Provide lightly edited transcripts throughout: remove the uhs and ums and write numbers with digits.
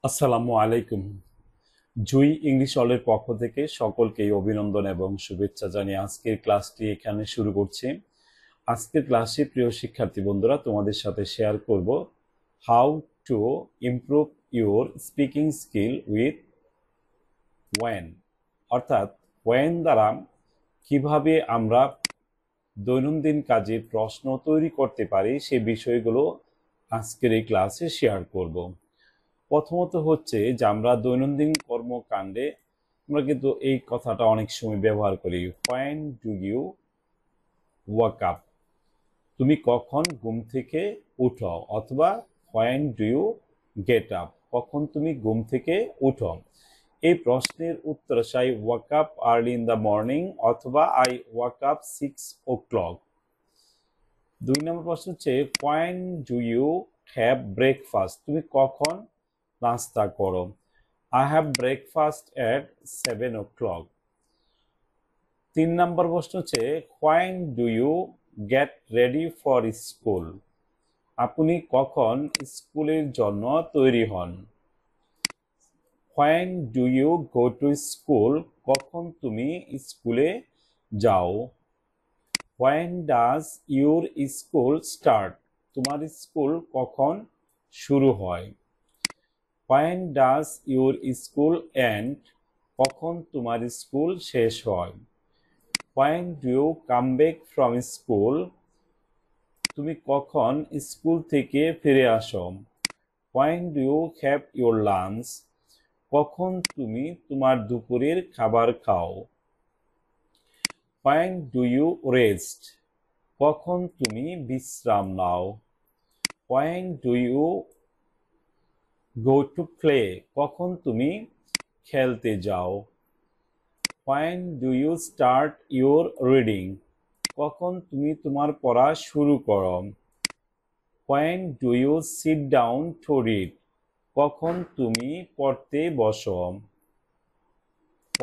আসসালামু আলাইকুম। জুই ইংলিশ হলের পক্ষ থেকে সকলকেই অভিনন্দন এবং শুভেচ্ছা জানিয়ে আজকের ক্লাসটি এখানে শুরু করছি। আজকের ক্লাসে প্রিয় শিক্ষার্থী বন্ধুরা তোমাদের সাথে শেয়ার করব how to improve your speaking skill with when, অর্থাৎ ওয়েন দ্বারা কিভাবে আমরা দৈনন্দিন কাজে প্রশ্ন তৈরি করতে পারি সে বিষয়গুলো আজকের এই ক্লাসে শেয়ার করব। প্রথমত হচ্ছে যে আমরা দৈনন্দিন কর্মকাণ্ডে আমরা কিন্তু এই কথাটা অনেক সময় ব্যবহার করি, when do you wake up, তুমি কখন ঘুম থেকে উঠো, অথবা when do you get up, কখন তুমি ঘুম থেকে উঠো। এই প্রশ্নের উত্তর চাই wake up early in the morning অথবা I wake up 6 o'clock। 2 number প্রশ্ন হচ্ছে when do you have breakfast, তুমি কখন নাস্তা করো, I have breakfast at 7 o'clock। 3 নম্বর প্রশ্ন হচ্ছে when do you get ready for school, আপনি কখন স্কুলের জন্য তৈরি হন। when do you go to school, কখন তুমি স্কুলে যাও। when does your school start, তোমার স্কুল কখন শুরু হয়। when does your school end, কখন তোমার স্কুল শেষ হয়। when do you come back from school, তুমি কখন স্কুল থেকে ফিরে আসো। when do you have your lunch, কখন তুমি তোমার দুপুরের খাবার খাও। when do you rest, কখন তুমি বিশ্রাম নাও। when do you go to play, কখন তুমি খেলতে যাও। when do you start your reading, কখন তুমি তোমার পড়া শুরু করো। when do you sit down to read, কখন তুমি পড়তে বসো।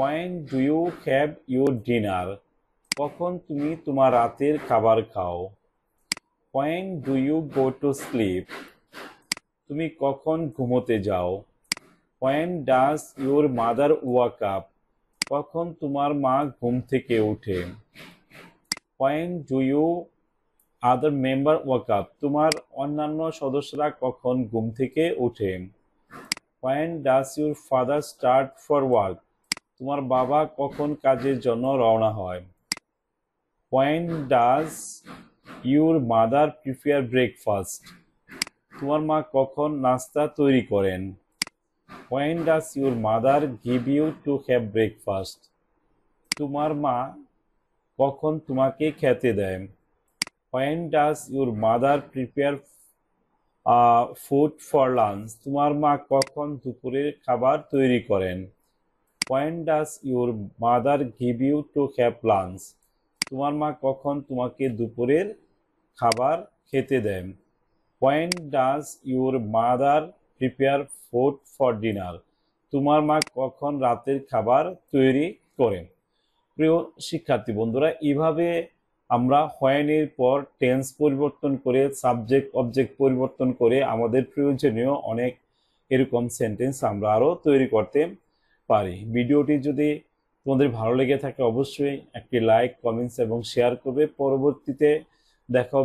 when do you have your dinner, কখন তুমি তোমার রাতের খাবার খাও। when do you go to sleep, তুমি কখন ঘুমোতে যাও। when does your mother wake up, কখন তোমার মা ঘুম থেকে ওঠে। when do you other member wake up, তোমার অন্যান্য সদস্যরা কখন ঘুম থেকে ওঠে। when does your father start for work, তোমার বাবা কখন কাজের জন্য রওনা হয়। when does your mother prepare breakfast, তোমার মা কখন নাস্তা তৈরি করেন। when does your mother give you to have breakfast, তোমার মা কখন তোমাকে খেতে দেয়। when does your mother prepare food for lunch, তোমার মা কখন দুপুরের খাবার তৈরি করেন। when does your mother give you to have lunch, তোমার মা কখন তোমাকে দুপুরের খাবার খেতে দেয়। when does your mother prepare food for dinner, তোমার মা কখন রাতের খাবার তৈরি করেন। প্রিয় শিক্ষার্থী বন্ধুরা, এইভাবে আমরা when এর পর টেন্স পরিবর্তন করে সাবজেক্ট অবজেক্ট পরিবর্তন করে আমাদের প্রয়োজনীয় অনেক এরকম সেন্টেন্স আমরা আরো তৈরি করতে পারি। ভিডিওটি যদি তোমাদের ভালো লেগে থাকে অবশ্যই একটি লাইক, কমেন্টস এবং শেয়ার করবে। পরবর্তীতে দেখা